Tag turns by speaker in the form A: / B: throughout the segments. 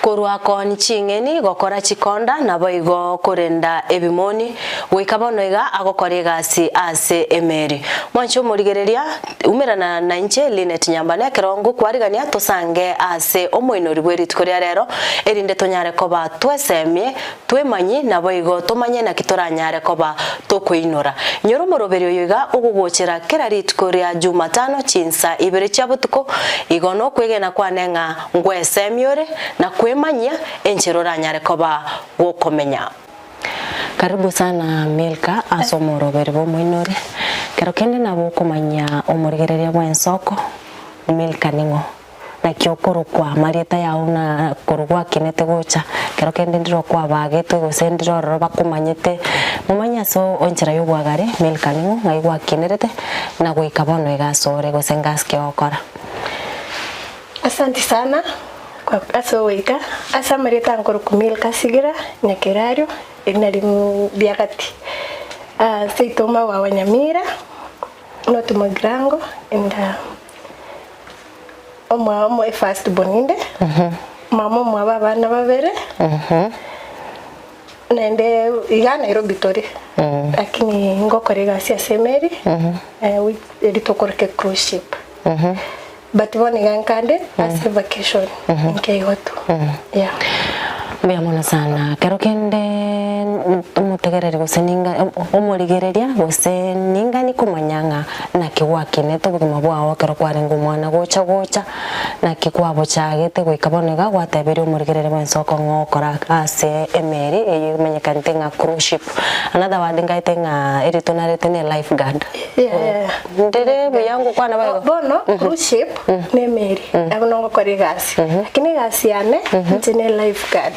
A: Kurwa koni chingeni gokora chikonda nabo igo korenda ebimoni wikabono iga agokora egasi ase emeri mwancho murigereria umerana na inche Linet Nyambane kerongo kwarigania tosange ase omoinori bwerit koria rero erinde tonyare koba twesemie twemanyi nabo igo tomanye na kitoranyare koba tokoinora nyoro moroberi oyiga ugugochera kera rit koria Jumatano chinsa ibere chabutuko igono kwegena kwanenga ngwesemiore na kwemanya encherora nyare koba wokomenya. Karibu sana Milka asomoroberi bo moinori kero kende nabo komanya omorigereria bwensoko Milka ningo na kiokoro kwa marieta yauna korugwa kinete gocha kero kende ndiro kwa bagete gosendiro roba kumanyete mumanya so onchera yobwagare Milka ningo ngaigwa kinerete na goikabono igasore gosengaske okora.
B: Asante sana kwa aso wika asa marieta nkoro kumilka sigira nyakerario inari biagati seitoma wa Wanyamira no tumagrango inda omo first boninde mama mwa bana babere nende iga Nairobi tori lakini ngokorega sia semeri editokoreke cruise ship but one gankande as vacation nke yoto yeah
A: Biamona sana kero kende mutegerere goseninga omorigereria goseninga ni kumanyanga na kiwakine to bugima bwawo kero kwarenga mwana gocha na kikwabo chagete goikabonega gwatebere omorigerere bwensoko ngokora ase emeri eyimenyekante nga cruise ship another word ngaite nga eritonarete ne lifeguard ndere buyangu kwana bayo
B: bono cruise ship ne emeri agonongo korigasi lakini gasi yane ne lifeguard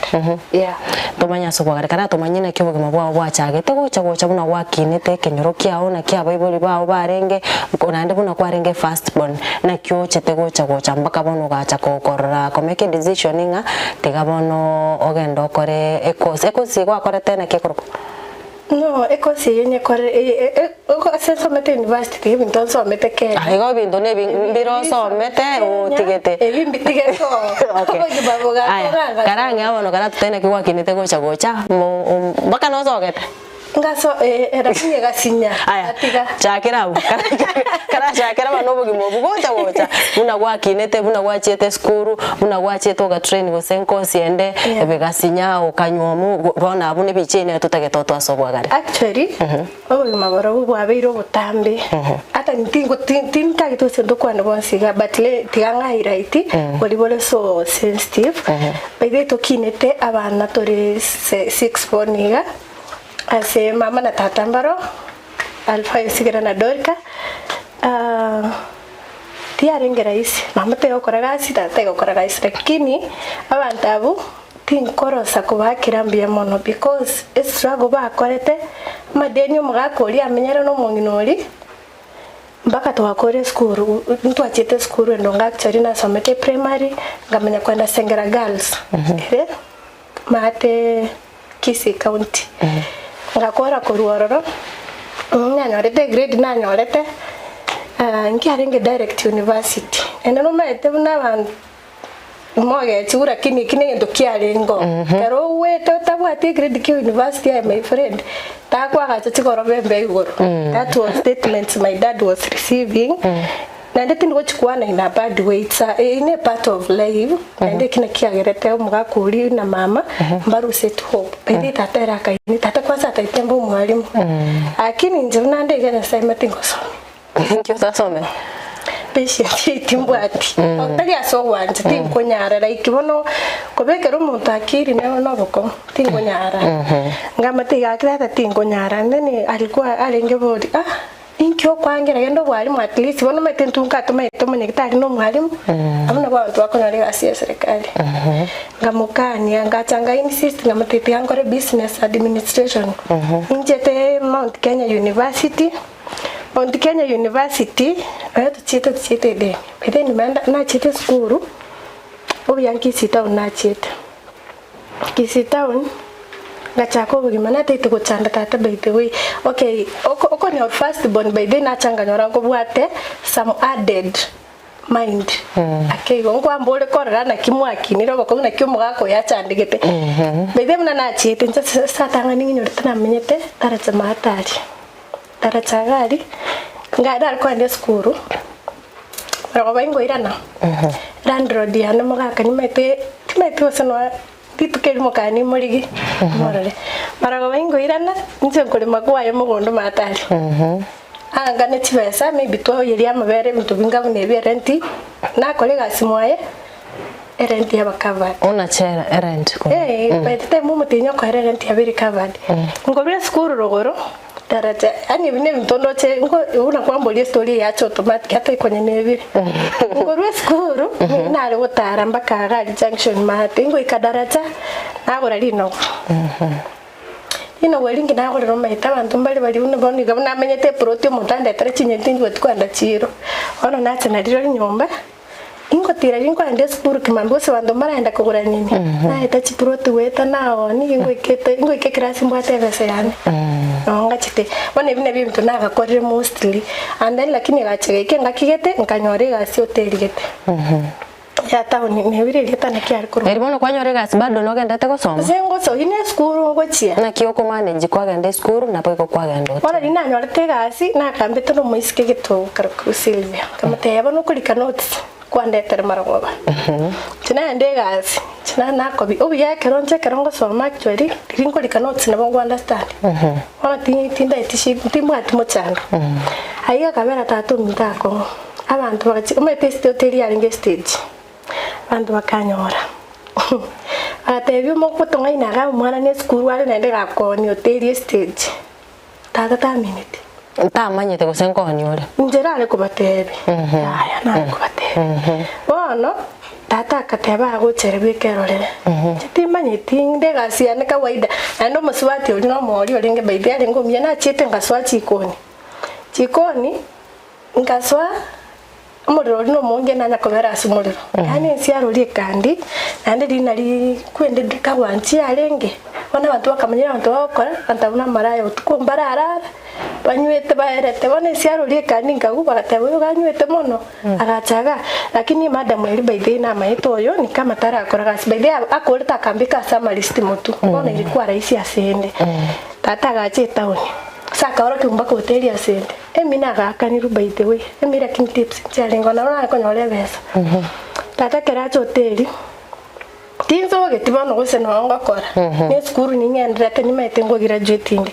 B: yeah
A: tomanya sobwagara kana tomanye na kibugima bwawo bwachagete gocha buna wakinete kenyoro kiao na kia baibuli bawo barenge konande buna kwarenge first born na kyo chete gocha mpaka bono gacha kokorora komeke decision nga tigabono ogendo okore ekosi gwa korete na kekoro
B: no ekosi yenye kore asenso mete university bintu so mete ke
A: aigo bintu ne biro so mete o tigete
B: ebimbi tigete
A: okay karanga abono kana tutene kiwa kinete gocha mpaka no sogete
B: ngaso era kinye gasinya
A: atiga chakera kana chakera bano bugimo bugocha buna gwakinete buna gwachete skuru buna gwachete ga train go senko siende ebegasinya okanywomu bona abune bichene tutagete twasobwagare
B: actually obugima baro bwabeiro butambe ata ntingo tinta gito sendo kwana bonsiga but le tiganga iraiti bolibole so sensitive bebe tokinete abana tori 6 boniga ase mama na tata mbaro alfa yosigira na dorka tiarenge rais mama te okora gasi tata okora gasi lakini abantu abo tinkorosa kubakira mbia mono because struggle bakorete madeni omugakori amenyera no monginori mpaka twakore school ntwachete school endo actually na somete primary ngamenya kwenda Sengera girls mate Kisii county ngakora koruororo nyanyorete grade nanyorete nkiarenge direct university ene no mete buna bantu moge chura kini ndo kiarengo pero we tabwate grade ki university my friend takwa gacha chikoro bembe igoro that was statements my dad was receiving nande tingo chikwana ina bad weights in a part of life nande kina kiagerete omugakuri na mama mbaru set hope ende tatera kaini tata kwasa taitembo mwalimu akini nje nande gena sema tingo so
A: nkyo tasome
B: patient timbwati otari aso wanje tingo nyara like bono kobekero umuntu akiri no boko tingo nyara ngamate yakira tingo nyara ndene alikuwa alenge bodi inkyo kwangera gendo bwalimu at least bono metentunka tumenye kitari no mwalimu amuna bantu bakonare gasi serikali ngamukania ngachanga insist ngamatete yankore business administration injete Mount Kenya University ayo tuchite de bede nimenda na chite skuru obiyanki sitaun na chite kisitaun ngachako bugima na tete gochanda tata by the way okay oko ni first born by then achanga nyora ko bwate some added mind akeigo ngwambole korera na kimwakinira bako na kyo mugako yachandigete bede mna na chite ncha satanga ninyo tana menyete taracha matari taracha gari ngada alko ande skuru baro baingo irana landlord yana mugaka nimete osano titukeli mukani muligi morale baro baingo irana nche kole magwaye mugondo matari anga ne chibesa maybe to yeri amabere bintu bingabu ne renti na kolega simwaye renti yabakava
A: ona chera rent ko
B: by the time mutinyo ko renti yabiri covered ngobire skuru rogoro daraja ani bine bintondo che ngo una kwambolie story ya automatic hata ikonye nebire ngorwe skuru na ale gutara mbaka gari junction mate ngo ikadaraja nagora lino ino welingi na gore roma itabantu mbali bali uno boni gabona amenyete protio mutanda taracinye tingo twanda chiro ono natse na riro nyomba ingo tira ringo ande skuru kimambo se bando maraenda kugura nini na itachi protio weta nao ni ingo ike krasi mbate vese yani ngachite bone bine bintu naga korre mostly and then lakini gachege ngakigete nkanyore gasi hoteli gete ya tawo ni nebire leta na kiari kuru
A: eribono kwanyore gasi bado no gendete gusoma
B: zengo so ine skuru ngochia
A: na kioko manage kwa gende skuru na peko kwa gende
B: wala dina nyorete gasi na kambete no muisike gitu karaku Silvia kamate yabano kulika notes kwa ndetere maragoba tina ende gasi tina nakobi obi ya keronje kerongo soma actually ringo lika notes na bongo understand wala tinda itishi timwa timochanga aiga kabera tatu mitako abantu bagachi umete hoteli ya ringe stage bantu bakanyora atebyo mokutonga inaga umwana ne skuru ale nende gakoni hoteli stage tata minute
A: manyete gusenkoni ore
B: njera ale kubatebe aya na kubatebe bono tata akateba agocherebe kerorere titimanyeti ndega siane kawaida ando muswati uri no mori orenge baidhi ale ngomye na chete ngaswa chikoni ngaswa umuriro no munge nanya kobera asumuriro yani siaruri kandi nande dinari kwende dikawanchi arenge bona bantu bakamanyira bantu bakora bantabuna marayo utukumbara arara banywete baerete bona siaruri kandi ngagu bagatebo ganywete mono agachaga lakini madam eri baidhi na maito oyo ni kama tara akora gasi baidhi akoreta kambika sama list mutu bona ilikuwa rahisi asende tata gache taoni saka ora kumbaka hoteli asende emina gakaniru by the way emira king tips chalengo na konyole besa tata keracho hoteli tinzo getibono gose no ngakora ne skuru ningendera tani maitengo graduating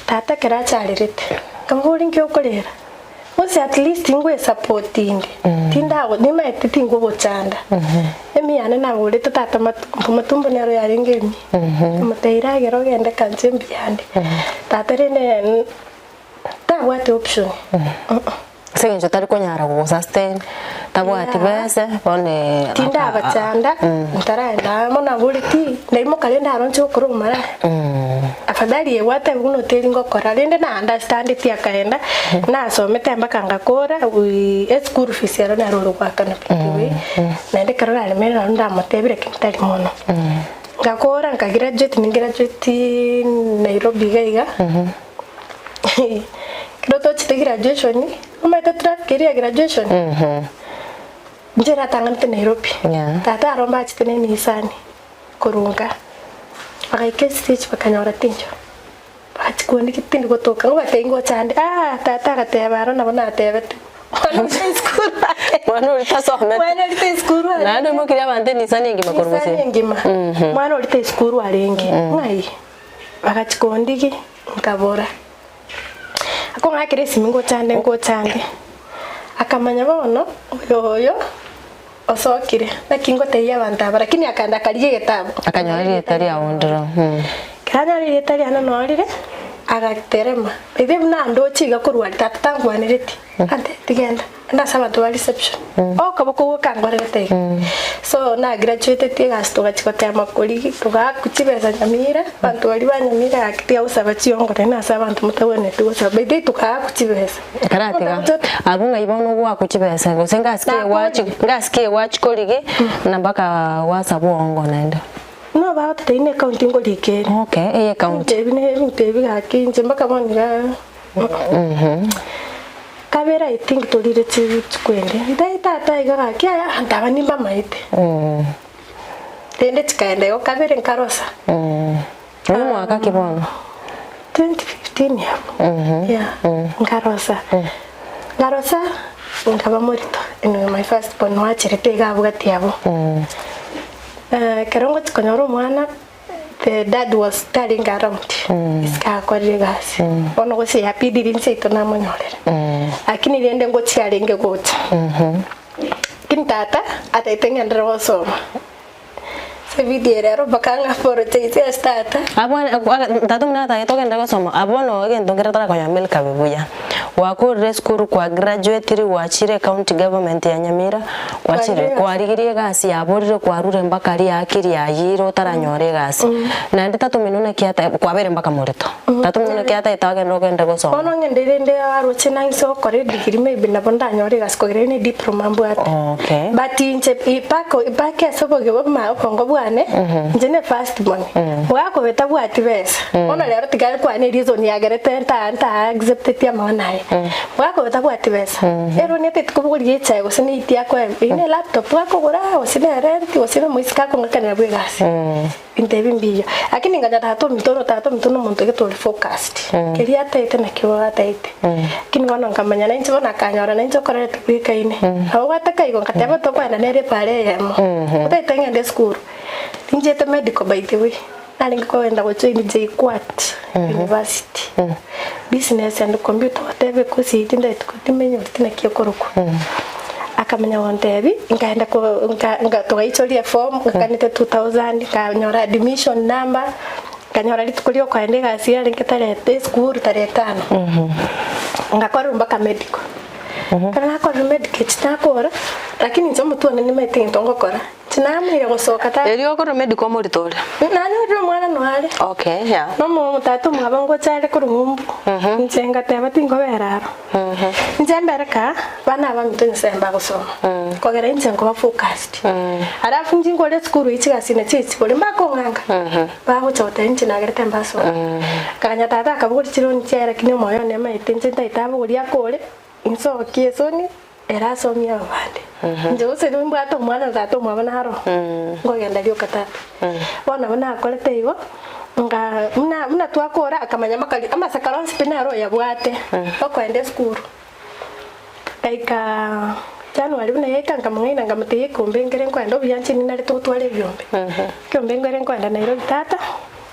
B: tata keracha alirete kamburi nkyokorera ose at least ingwe supporting tinda go nima etitingo bochanda emiyane na gore tata matumbo nero yaringemi muteira gero gende kanchembi yande tata rene what option
A: senjo tari konyara go sustain tabwati bese bone
B: tinda bachanda ntaraenda mona buliti ndimo kalenda aroncho kurumara afadhali wate uno telingo kora rende na understand it yakaenda na somete mbaka ngakora school fees yaro na roro kwakana pikiwe na ndeka rora alemera na nda motebire kintari mono ngakora ngagraduate ningraduate Nairobi gaiga Kidoto chite graduation umeta kiri graduation njera tangante Nairobi tata aromba chite ne Nisani kurunga akaike stage bakanyora tinjo bachikundi kitindi gotoka ubatengo chande tata gatebaro nabona atebete
A: mwana uri tasome
B: mwana uri skuru
A: nande mukiri abande Nisani ngima korumuse
B: ngima mwana uri skuru arenge ngai bakachikondiki nkabora ako ngakire simingo chande akamanya bono oyo osokire nakingo teya bantaba lakini akanda kaliye getabu
A: akanyarire tari awondro
B: kanyarire tari anonorire agaterema bebe buna ndo chiga kurwa tatangwanireti ande tigenda ndasaba to reception kaboko kangwarete so na graduated tigas to gachikote amakori tugakuchibeza nyamira bantu bali banyamira akitia usaba chiongore na saba bantu mutabone tugosa bebe tukakuchibeza
A: karatiga abunga ibono gwa kuchibeza ngasikie watch koligi nambaka wasabo ongo nenda
B: no ba tine accounting golike
A: okay account
B: tebine tebi hakinje mbaka bonira kabera I think tolire chikwende ndai tata igaga kia ndaba nimba maite tende chikaenda yo kabere nkarosa
A: ni mwaka kibono
B: 2015 hapo nkarosa nkaba morito in my first born wachirete gabugati yabo kerongo chikonyoro mwana the dad was studying around iska korire gasi ono go se happy dirin se to na monyorere akini rende ngo chiarenge gocha kintata ataitenya ndero soma se video rero bakanga forte ite stata
A: abona tatu mnata yetoke ndero soma abono wege ndongera tara kwa Nyamira kabebuya wako rescue kwa graduate wachire county government ya Nyamira wachire kwarigirie gasi yaborire kwa rure mbaka ari akiri ayiro taranyore gasi na ndi tatu minuna kiata kwa bere mbaka morito tatu minuna kiata itaga no gende gusoma
B: ono ngende ndi aroche nangso kore degree maybe na bonda nyore gasi ko grene diploma mbwate
A: okay
B: but inche ipake soboge ma kongo bwane njene first money wako beta bwati besa ono lero tigali kwa ni reason ya gerete anta accepted ya manaye wako beta bwati besa ero nete tukuburi yecha gosini itia kwa ine laptop wako gora osine rent osine muisika ko ngakana bwe gasi intebi mbiyo akini nganja tato mitono muntu getoli focused kelia tete na kiwa tete kini wana nkamanya na incho na kanyora na incho kore tubika ine aho wataka igo ngateba to kwa na nere pare yemo tete ngende school injete medical by the way nalingi ko enda go join JKUAT University business and computer whatever ko si tinda tukumenyo tina kiyokoroko akamenya wontebi ngaenda ko ngatoichoria form kanite 2000 kanyora admission number kanyora litukulio kwa ndega asia linketale school tarehe 5 ngakora mpaka medical kana kwa medical chitakora lakini nzomo tu nani mete ntongo kora tinamire gosoka ta
A: elio ko medical moritore
B: nani ndo mwana no hali
A: okay yeah
B: no mutatu mwabango chale ko rumbu ncenga teba tingo beraro njembereka bana ba mitonye semba gusoma kogera ncengo ba focused arafu njingo le school ichigasine chichi kole mbako nganga ba go chota nchi na gerete mbaso kanya tata kaburi chiro nchera kinyo moyo ne maite nchenta itabo guri akole inso kiesoni era somia bande njo se ndo mbwato mwana zato mwana haro ngogenda lyo katatu bona bana akolete iwo nga mna twakora akamanya makali ama sakaron spinaro ya bwate okwende school kaika Januari buna yeka ngamwenga ngamuteye kombengere kwenda obyanchi ninale tutwale byombe kombengere kwenda Nairobi tata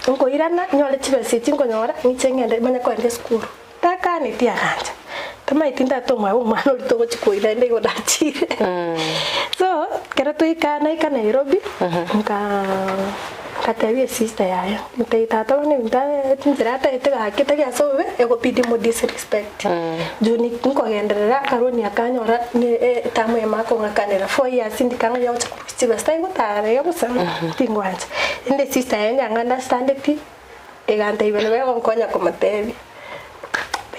B: ngo irana nyole chibese chingonyora nichengende manya kwende school taka ni tia ganja tama itinda to mwa umano litogo chikoira ndego dachire so kera tuikana ika Nairobi katebie sister yayo mteitata bane nzirata itega hakita ya sobe ego pidi mo disrespect juni nkogenderera karoni akanyora ni tamu ya mako ngakanera 4 years ndikanga yawo chikusiba stai gutare yabusama tingwanje inde sister yayo anga understand it egante ibene bego nkonya komatebi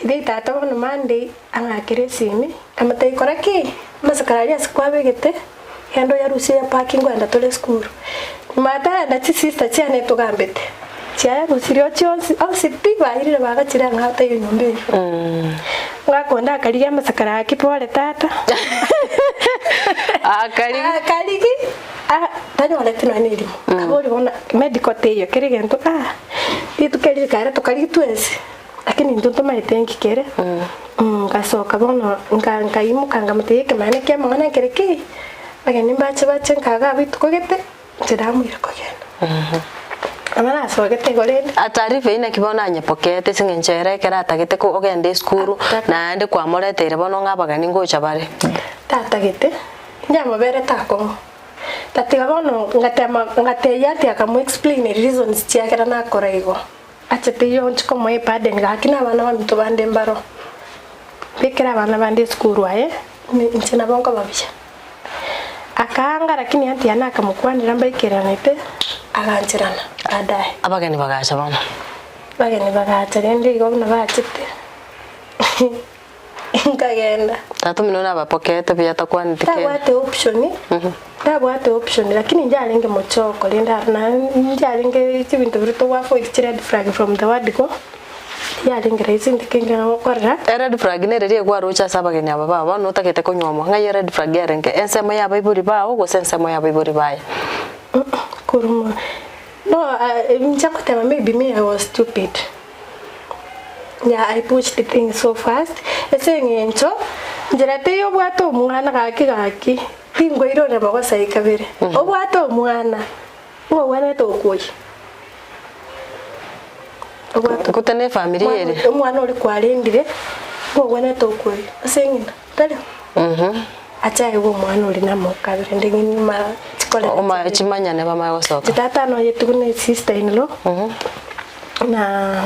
B: ide tata bano Monday anga kiresimi amatei koraki masakararia sikwabegete hendo ya rusi ya parking wenda tole school mata na sister cyane tugambete cyane rusirio cyonsi au sipi bahirire bagakira nkata yo nyombe ngakonda kariya masakara akipole tata akarigi tanyo wala tino aneli kabori bona medical teyo kirigento itu keri kare to kari twese lakini ndoto maitengi kere ngasoka bona ngaimuka ngamuteke mane ke mwana kereke bageni bache nkaga bitukogete tiramwira kogenda amana asogete gore
A: atarife ina kibona nyepokete singenchere kera tagete ko ogende school na ande kwa moretere bono ngabagani ngocha bare
B: tatagete nyama bere tako tatiga bono ngateya tia kamu explain reasons chiakera na koraigo achete yo nchiko moye pade ngakina bana bamito bande mbaro bikira bana bande school wae nchina bonko babisha akanga lakini anti yana akamukwanira mbaikeranete aganjirana adaye
A: abageni bagacha bana
B: bageni bagacha rende igona bachite ngagenda
A: tatu minona abapokete byata kwandike
B: tabwate option lakini njalenge mochoko lenda na njalenge ibintu birito wafo it's red flag from the word go ya lingere izindi kinga okora
A: red flag ne riri kwa rocha sabageni aba baba no takete konyomo ngai red flag yarenge ensemo ya baiburi bao go sensemo ya baiburi baya
B: kuruma no mchakotema maybe me I was stupid. Yeah, I pushed the thing so fast. Esengencho njirate yo bwato umwana gaki tingo iro ne bagosa ikabere obwato umwana ngo wana to kuyi obwato
A: kutene family ere
B: umwana uri kwarengire ngo wana to kuyi esengina tali acha iwo mwana uri na mukabere ndingi ma chikola
A: oma chimanya ne bama gosoka
B: tata no yetugune sister in law na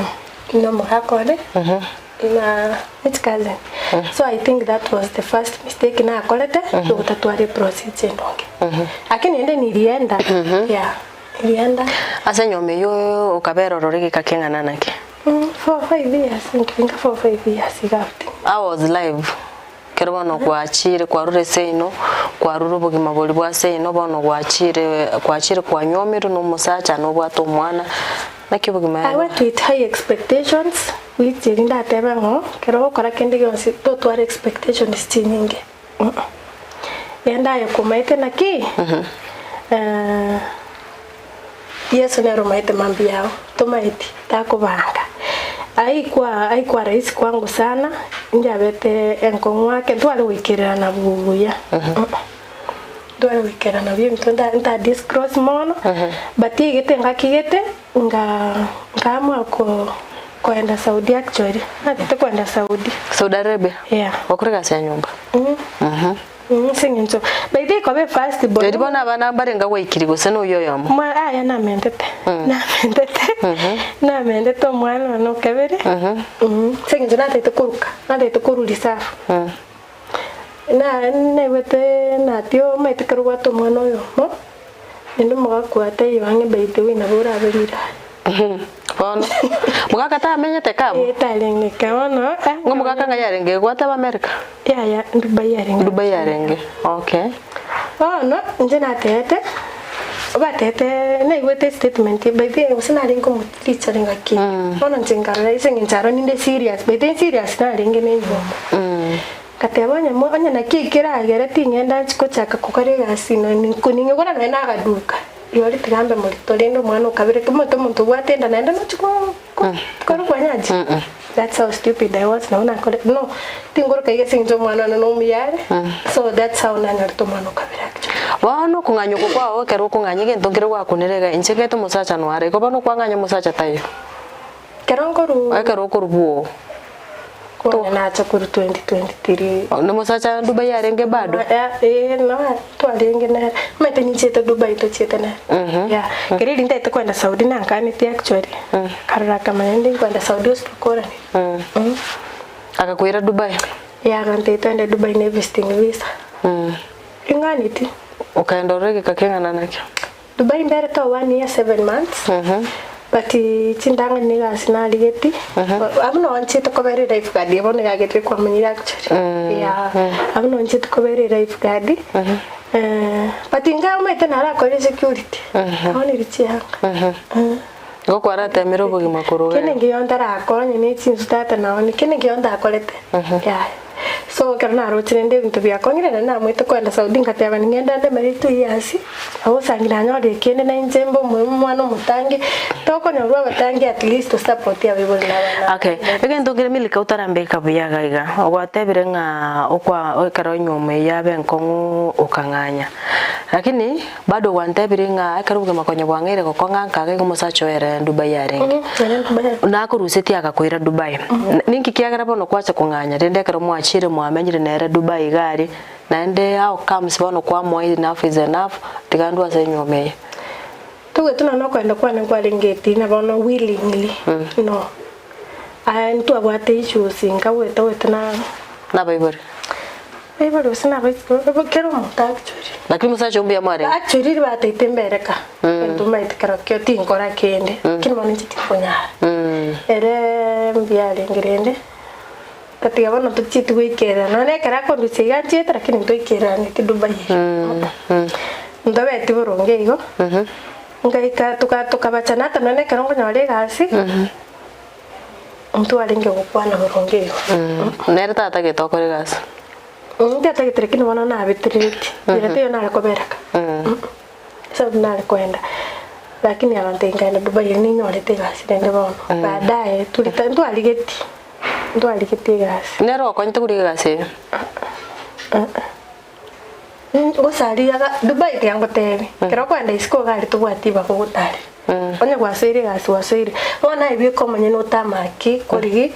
B: no muhakore na it's cousin. So I think that was the first mistake na akolete tukatware procedure ndonge lakini ende nilienda yeah nilienda
A: asa nyome yo ukabero rorege kakengana nake
B: for 5 years think for 5 years igafti
A: I was live kero bono kwachire kwa rure seino kwa ruru bugima boli bwa seino bono kwachire kwa nyomiru no musacha no bwato mwana
B: I went with high expectations which irinda tebango kero kora kende yonsi to tware expectations chinyinge yenda yakumaite naki Yesu nero maite mambi yao tomaiti takubanga aikwa rahisi kwangu sana njabete enkongo wake twale wikirana na bubuya ndwara wikera na byo mtonda nta discross mono but igete ngakigete ngamwa kwenda Saudi actually natete kwenda Saudi
A: Arabia
B: yeah
A: wakurega sia nyumba
B: singinzo baide ko be fast boy
A: ndi bona abana barenga wikiri gose no yoyomo
B: mwa aya na mendete na mendete mwana no kabere singinzo natete kuruli safu na wete na tio maite karwa to mwana yo no ndo mugakwata ibange baite wina bura abirira
A: bono mugakata amenyete kabo
B: talenge kaono
A: ngo mugaka ngayarenge gwata ba America
B: ya Dubai yarenge
A: okay
B: no nje na tete batete na iwete statement baite usina ringo mutlicha ringaki bono njengara isengincharo ninde serious baite serious na ringe nengo katebanya mo anya nakikira agere tingenda chikochaka kukarega sino kuninge gora no na gaduka yori tigambe muri tolendo mwana ukabire kumoto muntu bwatenda naenda no chiko koru kwanyaji that's how stupid I was no tingoro kaiye sinjo mwana no miyare so that's how nanya to mwana ukabire
A: wano kunganyuko kwao kero kunganyige ntongere kwa kunerega incheke to musacha no are ko bano kwanganya musacha tayo
B: kerongoru
A: akero korubuo
B: kwa na chakuru 2023
A: no musacha Dubai yarenge bado
B: no to arenge na mete ni cheta Dubai to cheta na yeah kirili ndete kwenda Saudi na nkani ti actually karara kama ndi kwenda Saudi usipokora ni
A: akakwira Dubai
B: ya ngante twende Dubai na visiting visa ingani ti
A: ukaenda urege kakengana nake
B: Dubai mbere to 1 year 7 months but chindanga niga sinali geti abuno onchito ko bere life guard yabone gagete kwa manyira actually yeah abuno onchito ko bere life guard but inga umete nara ko security aone richianga
A: ngo kwara temero bugima kuruga
B: kene ngiyondara akonye ni chinstata naone kene ngiyonda akolete yeah so kana rochende bintu byakongire na mwete kwenda Saudi ngateba ngenda ndemere 2 years aho sangira nyore kene na injembo mwana mutangi toko nyorwa batangi at least to support ya bibo na bana
A: okay egento ngire milika utarambeka buyaga iga ogwatebire nga okwa okaro nyome yabe nkongu ukanganya lakini bado wantebire nga akarubuga makonyo bwangire gokonganka ge musacho ere Dubai yarenge na kuruseti akakwira Dubai ninki kiagara bono kwacha kunganya rende karo mwachire mwamenyire nere Dubai gari naende au comes bono kwa moi enough is enough tigandwa senyomeye
B: tuwe tunano kwenda kwane kwa lingeti na bono willingly no ntu abwate issues ngaweta wetana
A: na baibori
B: baibori usina kero mutakchuri
A: lakini musacho mbia mware
B: actually bate itembereka ntu maite karo kyo tinkora kende kinmo nchiti konyara ere mbia lingirende katika bono tuchitu wikera no nekera ko nduchiga cheta lakini ndoikera ni Dubai ndabe tiburonge igo ngaika tukabachana tanone kero ngonyore gasi mtu alenge gukwana burongeo
A: nere tata getokore gas
B: tata giterekine wana na bitiriti birate yo na koberaka sababu na kwenda lakini alantenga Dubai ni nyorete gas ndende bono baadaye tulitandu aligeti ndo aligeti gas
A: nero ko nte kuri gas
B: usaliaga Dubai yango tebe kero kwenda isko gari tubwatiba kugutari onye gwasire gas wasire ona ibiko manye no tamaki kurigi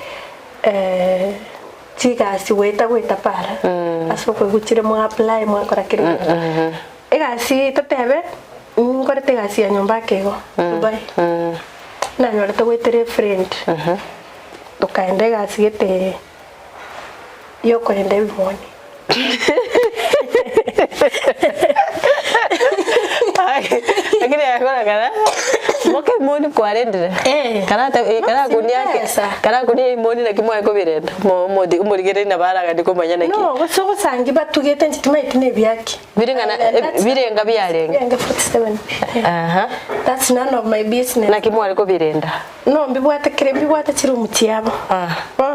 B: chigasi weta para aso ko guchire mo apply mo akora kiri egasi totebe ngore tegasi ya nyumba kego Dubai na nyore to wetere friend tukaenda gasi gete yo kwenda bimoni
A: lakini yakora kana moke moni kwarendere kana kunia imoni na kimwe ko birenda modi umurigere na baraga ndiko manyana ki
B: no so sangi batugete ntimaite ne byaki
A: birenga byarenga
B: 47 that's none of my business
A: na kimwe ariko birenda
B: no mbibwata kiri umutiabo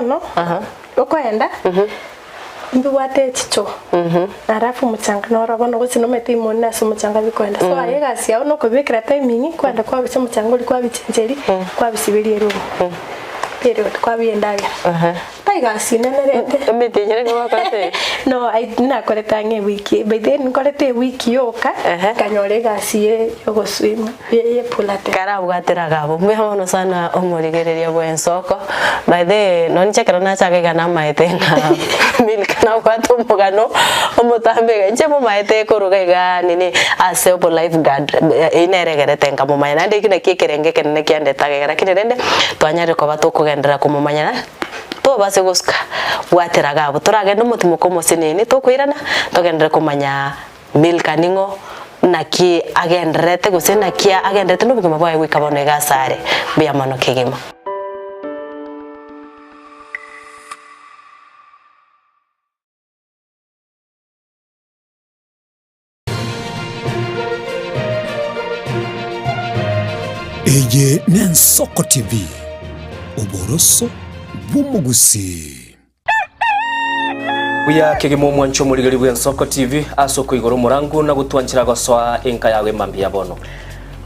B: no ukoenda mbiwate chicho arafu muchanga norabona gutsi no mete imoni na muchanga bikwenda so ayegasi yawo no kubikira timing kwenda kwa bice muchanga uri kwa bichenjeri kwa bisibiri rumo period kwa biendaga taigasi nenerete
A: mete ngo kate
B: no na koleta nge wiki by then kolete wiki yoka kanyore gasi ye yogo swim ye pulate
A: kara bwatera gabo mwehono sana omurigereria bwensoko by the non chekera na chake kana maetenga milkana kwato mugano omutambe nje mu maete koruga iga nini ase opo lifeguard ineregerete ngamo mayana ndikine kikerenge kenene kiande tagera kinende twanyare ko batukugendera kumumanyana to base guska bwatera gabo turagenda mutimo ko mosinini tukwirana tugendera kumanya milkaningo naki agendrete gusena kia agendrete nubugima bwawe wikabone gasare bya mano kigima
C: Eye Nensoko TV uboroso bumugusi
D: Uya kigimo mwancho murigari bwa Nsoko TV asoko igoro murangu na gutwanchira goswa enka yawe mambia bono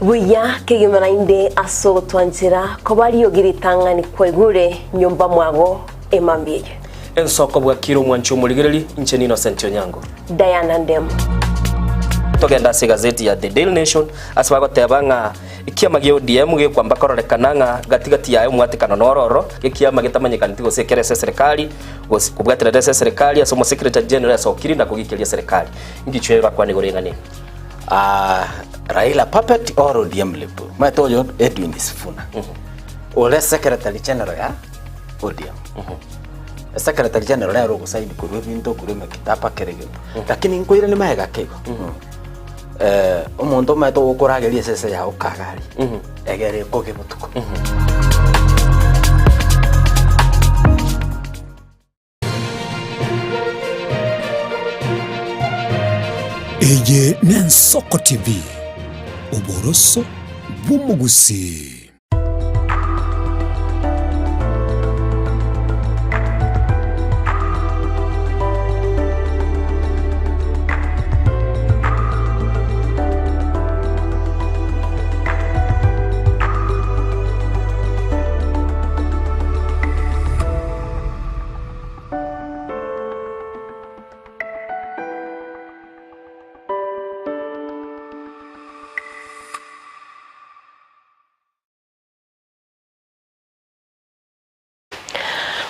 E: Buya kigimana inde aso twanchira ko bari yogiritangani kwegure nyumba mwago emambie
D: Nsoko bwa kiro mwancho murigari incheni Innocent Onyango
E: Diana Ndem
D: togenda se gazeti ya The Daily Nation asbago tebanga ikiama gyo DM gyo kwamba kororekananga gatigati yayo mwatikano nororo ikiama gitamanyikana tigo sekere serikali kubwatira serikali asomo secretary general asokiri na kugikiria serikali ngichwe bakwani gorengane
F: Raila puppet or ODM lepo matoyo Edwin Sifuna ole secretary general ya ODM secretary general ya rogo saidi kurwe binto kurwe kitapa kerege lakini nkoira ni mahega kego omuntu mato ukurageria sese ya ukagari egere koge mutuko
C: Eye Nensoko TV uboroso bumugusi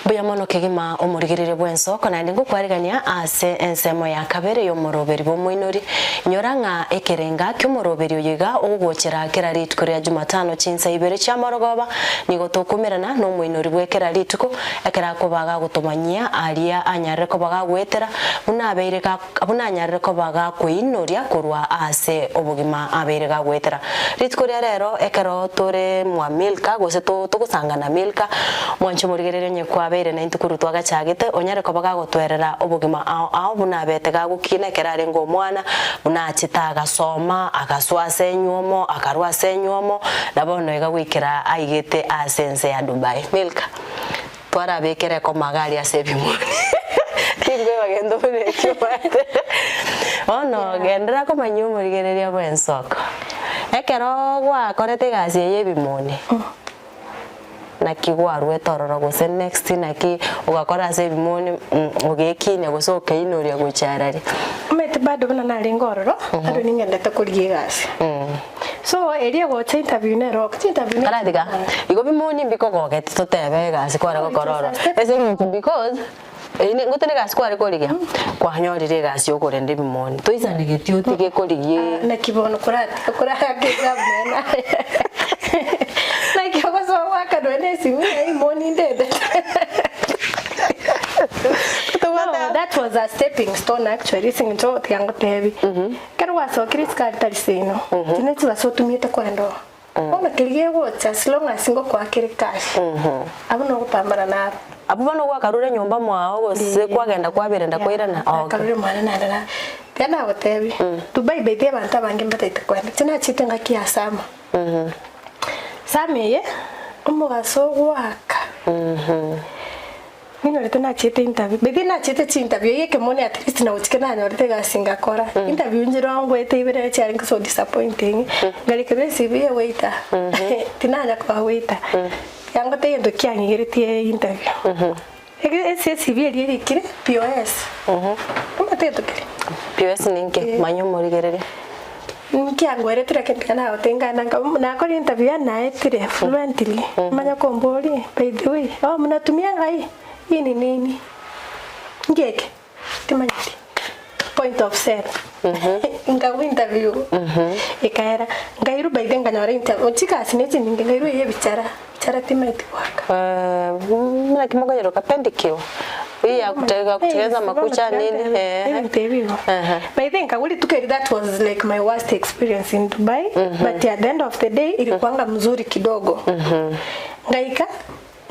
A: buya mono kigima omurigirire bwensoko na ndingo kwarigania ase ensemo ya kabere yo moroberi bo muinori nyoranga ekerenga kyo moroberi yiga ogwochera kera ritko ya Jumatano chinsa ibere cha morogoba nigo tokumerana no muinori bwekera ritko ekera ko baga gutomanyia aria anyarre ko baga gwetera unabeire ka abuna anyarre ko baga kuinoria kurwa ase obugima abeire ga gwetera ritko rero ekero tore mwa milka gose to gusangana milka mwancho murigirire nyekwa bere na intukuru twagachagite onyare ko baga gutwerera obugima ao buna bete ga gukine kerare ngo mwana buna chitaga soma agaswase nyuomo akarwase nyuomo nabono ega gwikira aigete asense ya Dubai milka twarabekere ko magari asebimoni kingwe bagendo brekyo bate ono gendera ko manyumurigereria bwensoko ekero gwakorete gasi yebimoni nakigwarwe tororo gose next naki ugakora asebimoni ugekinya gose ukeinuria gucharari
B: mete bado bana nalingororo ado ningendete kurigie gasi so eria gocha interview nero interview
A: karadiga igo bimoni mbiko gogete totebe gasi kwara gokororo ese because ine ngutene gasi kwara korigia kwanyorire gasi ukurende bimoni toizanigeti utige korigie
B: na kibono kurati kurahageza mena like I was walking when I see me morning dead. No, that was a stepping stone actually. Singing to the young baby. Can was so Chris Cartarisino. Tineti was so to meet a corridor. Oh, the clear words as long as single quacky cash. I don't know Pamarana.
A: Abano wakarura nyumba mwao gose kwagenda kwabirenda kwirana
B: akarure mwana nana tena hotebi tubai bebe banta bange mbatete kwenda tena chitenga kiasama sameye umugaso gwaka Nino lete na chete interview bebe na chete interview yeke mone at least na uchike na nyorete ga Singapore interview njiro ngwete ibere cyari so disappointing ngali kebe CV waiter tinanya kwa waiter yango te yendo kyanyigiritie interview ese CV eri kire POS kama te to kire
A: POS ninke manyumurigerere
B: Nkiangwere turekana otenga na ko interview na etire fluently manya kombori by the way mnatumia ngai ini nini ngeke timanyiti point of sale nga interview ikaera ngairu by the nganyore interview chika sineti ngairu ye bichara timeti waka
A: mna kimogonyero kapendikio ya kutengeneza makucha nini
B: but I think that was like my worst experience in Dubai but at the end of the day ilikuanga mzuri kidogo ngaika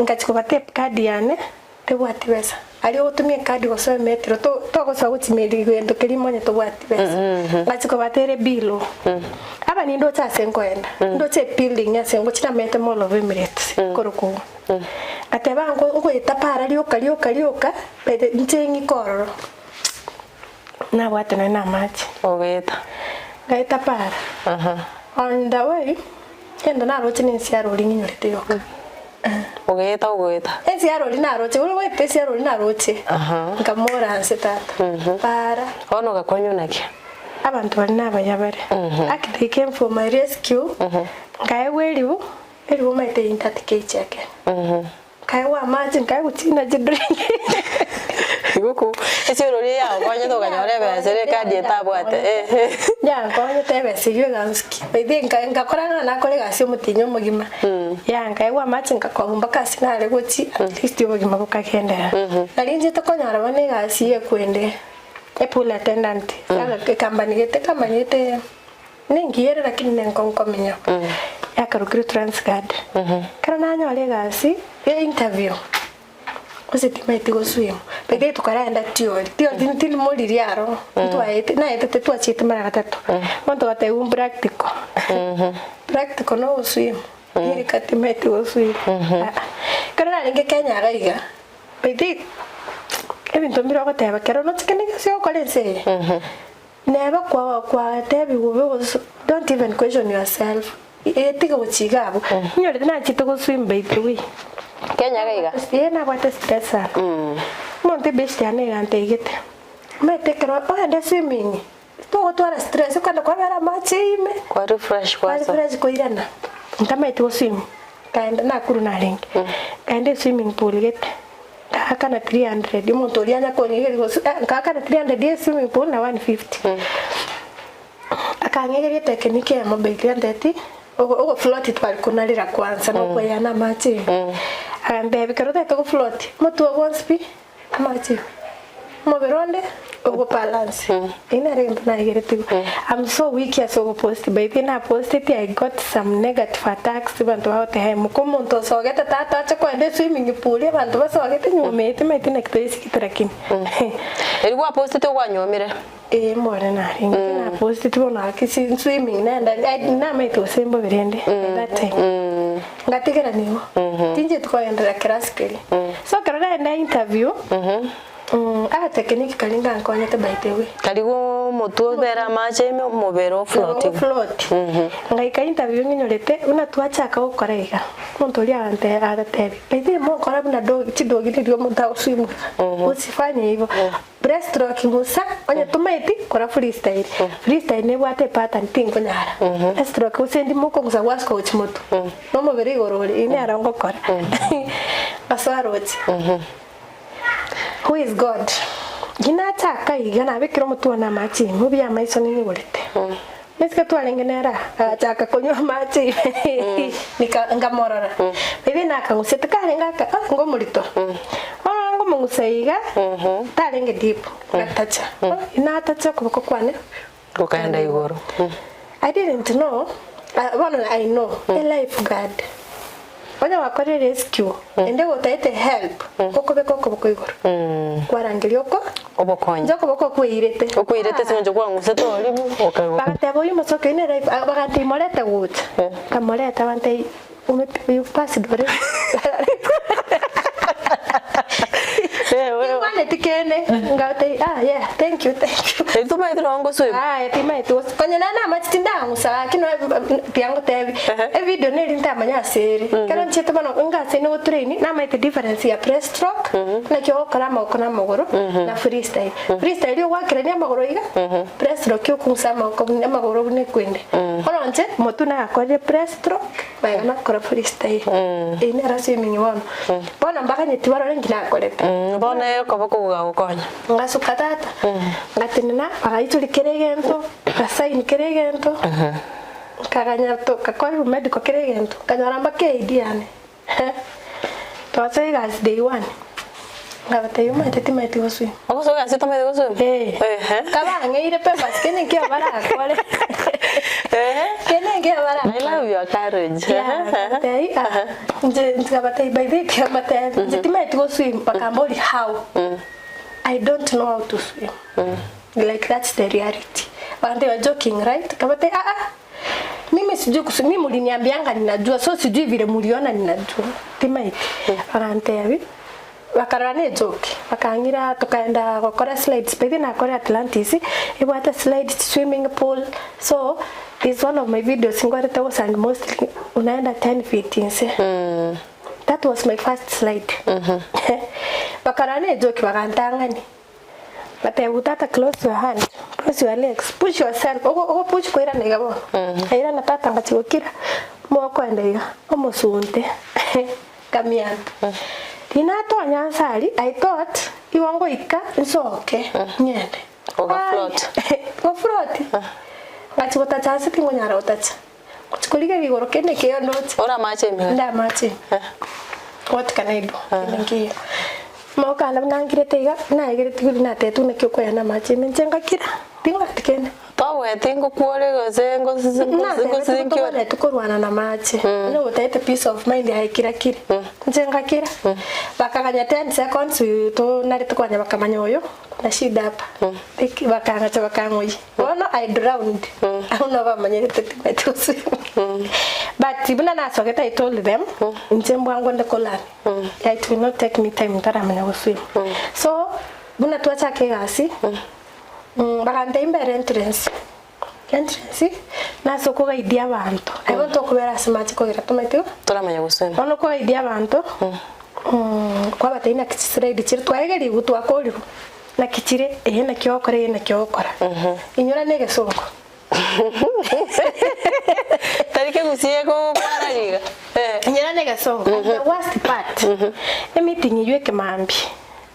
B: ngachukua tape card yane tebwati pesa ali utumie card goswe metro to goswa gutimiri gwendo kilimonye tobwati pesa ngachukua batere bilo aba ni ndo cha sengoenda ndo che building ya sengo chira mete mall of Emirates koruko atebango uko itapara lioka bede ntengi kororo na bwatene na match
A: ogeta
B: gaita para on the way endo na roche ni siaro linyorete yoka
A: ogeta
B: siaro lina roche ule wete siaro lina roche ngamora ansetata para
A: ono gakonyo naki
B: abantu bali nabayabare they came for my rescue ngaeweliwo eliwo maite intatike cheke kaiwa maji ngai gutina drink
A: iguku ese rori ya kwanya to ganyore besere kadi etabwate
B: ya kwanya tebe sigwe ganski bide ngakorana na kole gasi mutinyo mugima ya kaiwa maji ngakwa kasi nale guti at least ubugima bukakendera alinje to konyara bane gasi ekwende epula attendant saka kambanyete ningiere lakini nenkonkomenya yakarukiri transcard kana nyole gasi interview kusitimeti goswim bede tukaraenda tio dintil moliri yaro twaite na ete twachite mara gatatu monto gate un practical no swim iri katimeti goswim kana ninge Kenya gaiga bede ebintu mbiro goteba kero no tikene gasio kolense never kwa tebi don't even question yourself etiga uchigabo nyore na chito go swim by the way
A: Kenya gaiga
B: yena kwate stress monte best ane gante igete mete kero ende swimming to twara stress kwanda kwa mara machime
A: kwa refresh
B: kwa irana ntamete go swim kaenda na kuru na ring kaende swimming pool gete kana 300 monto lianya ko ngere go kana 300 swimming pool na 150 akangegere technique ya mobile ndeti ogo float twali kunalira kwanza no kwa yana machi ambe bikero to float moto once pi machi moberonde ogo balance ina rembo na igere tigo I'm so weak as ogo post by then I posted I got some negative attacks bantu hao te mu komonto so geta tata cha kwa ende swimming pool bantu basogete nyumete mete na kitesi kitarakini
A: elikuwa post to kwa nyomire
B: mbona na ringi na post tibona kisi swimming na mete osembo birende that time ngatigera niwo tinje twagendera class keri so karora enda interview technique kalinga nkonyete by the way
A: karigo mutu bera mache mubero float ngaika interview nginyorete
B: una twachaka gukorega muntu uri agatebe indi mo kora buna dogi ndio mutao simu usifanye hivyo breaststroke musa onye tumaiti kora freestyle ne bwate pattern tingo nyara breaststroke usendi muko gusa wasko uchimoto no mubere igorori ine arango kora aswaroti who is God gina taka igana bekiro mutu na machi mubya maiso ni ngorete meska twalengenera achaka konyo machi nikamorora bibi nakangusete kalenga ngomulito ngomungusaiga talenge deep gatacha ina tacha kuboko kwane
A: ukaenda igoro
B: I didn't know I know a lifeguard Onya wakore rescue ende gotaite help kokobeko kuboko igoro kwarangirio ko
A: obokonye
B: njoko boko kuirete
A: sinjo kwa nguseto olimu okago
B: bakatebo yimosoke ine life bakati moleta gut kamoleta bante you pass dore Wane tikene ngate yeah thank you
A: Etuma itrongo swe
B: etima itu kwenye nana machitinda ngusa kino piango tevi video ne linta manya seri kana nchete bano ngase no train na maite difference ya breaststroke na kyo karama okona magoro na freestyle yo wakira ni magoro iga breaststroke yo kusama ko ni magoro ne kwende ono nche motuna akore breaststroke baya na kora freestyle ine rasi mingi wana bona mbaka nyetiwaro ngina akorete
A: bona yo koboko gukonya
B: ngasuka tata ngatinina bagaituri keregento gasaini keregento kaganya to kakoi medical keregento kanyaramba ke idiane to say guys day one ngabate yuma tetimeti gosu
A: okoso gasi tomete gosu
B: kaba ngeire pe baskene kia bara akole kene kia bara
A: I love your courage
B: tei nje ngabate by the kia mate tetimeti gosu bakamboli how I don't know how to swim like that's the reality and they were joking right kabate mimi sijui kuswim mimi uliniambianga ninajua so sijui vile muliona ninajua timaiti akantevi wakarane joke wakangira tukaenda gukora slides pedi na kora Atlantis ibwata slide swimming pool so this one of my videos ngwarete was and mostly unaenda 10 feet inse that was my first slide wakarane joke wakantangani but I would have to close your hand, close your legs, push yourself. Oh, push koira negabo. Aira na tata ngachikira. Moko endega. Omosunte. Kamian. Tina to nyansari. I thought iwango ika nsoke. Nyende. Go float. Ngachikota chance tingo nyara utacha. Kuchikolika vigoro kene keyo note.
A: Ora mache mi.
B: Nda mache. What can I do? Ngiye. Moka na nangire tega na igire tiguri na tetu na kyoko yana machi menjenga kira tingo atikene
A: tawe tingo kuore gozengo
B: sizinkyo na tukorwana na machi no utaite peace of mind ya kira kira njenga kira bakaganya 10 seconds to na ritukwanya bakamanya oyo na shida hapa tiki bakanga cha bakangoyi ono I drowned auna bamanyire tetimatusi but ibuna na soketa I told them njembo wangu ndekolani it will not take me time taramanya guswim so buna tuacha kegasi bakante imbere entrance na soko ga idia bantu I want to kubera smart ko gira tomato
A: taramanya guswim
B: ono ko idia bantu kwa bataina kisiredi chiri twageri gutu akori na kichire na kyokore na kyokora inyura nege songo
A: tarike gusiego kwarariga
B: inyura nege songo the worst part meeting yeke mambi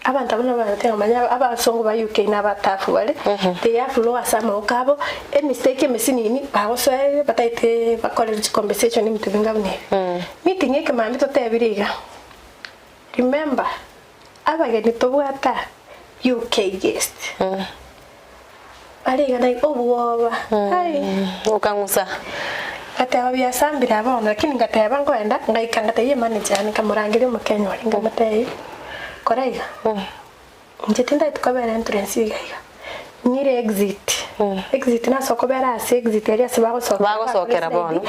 B: abantu abana banatenga manya abasongo ba UK na batafu wale they have lower sama okabo mistake mesinini bagoswe bataite ba college conversation ni mtubinga bune meeting yeke mambi totebiriga remember abageni tobwata UK guest aliga na obuoba hai
A: ukangusa
B: ata bya sambira abona lakini ngateba ngoenda ngaikanga taye manager ni kamurangire mu Kenya walinga matei koraiga njetinda tukabera entrance yiga nyire exit exit na soko bera ase exit area se
A: bagosokera bono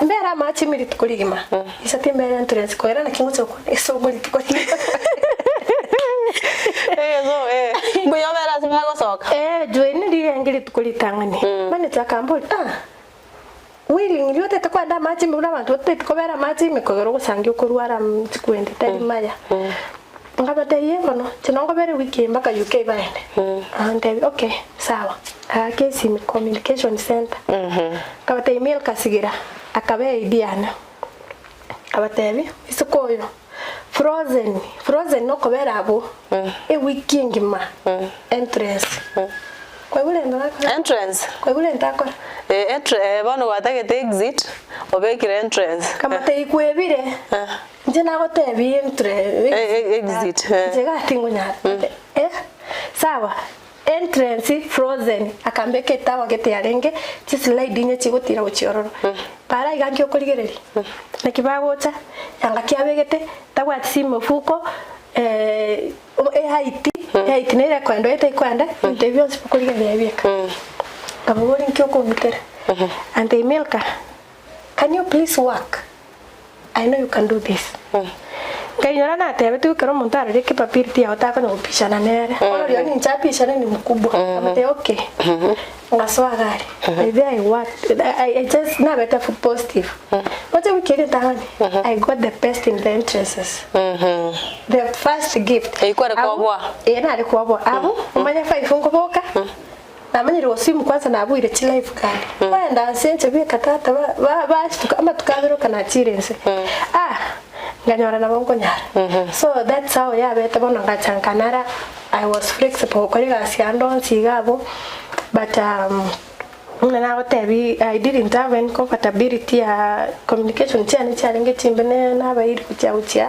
B: mbera machi miri tukurigima isati mbera entrance ko era na kingo cyo eso muri tukurigima
A: mbuyo bera se bagosoka
B: join ndi ngiri tukuritangani mane takambo willing yote takwanda machi mbura bantu tukobera machi mikogero gusangi ukurwara mtikwende tari maya ngabate yemono chinongo bere wiki mpaka UK baende and okay sawa kesi communication center ngabate email kasigira akabe idiana abatebi isukoyo frozen no kobera abo wiki ngima entrance
A: entrance
B: ndakora
A: bono watagete exit obekire entrance
B: kama te ikwebire nje nagotebi
A: exit
B: njega tingunya sawa entrance frozen akambeke tawa gete arenge chislide inye chigotira uchiororo para igangyo kurigereri nakibagocha yanga kiabegete tawa tsimo fuko height nere kwando ete kwanda interview sipokurigereri bieka kabogori nkyo komputer and email can you please work I know you can do this kainyora na tebe tu kero montaro de ke papiri tia otaka no pishana nere ono rio ni chapisha ni mkubwa amate okay ngaswa gari I worked I just na better for positive but we get it down I got the best in the entrances the first gift
A: ikware kwabwa
B: na de kwabwa abo umanya fa ifungo boka namanyire wasimu kwanza nabuire chi life card wenda senche bi katata ba ama tukabiro kana chirense nganyora na bongo nyara so that's how beta bono ngachankanara I was flexible kuri gasiando sigabo but na wotebi I didn't have any compatibility ya communication chani challenge chimbene na bairi kucha ucha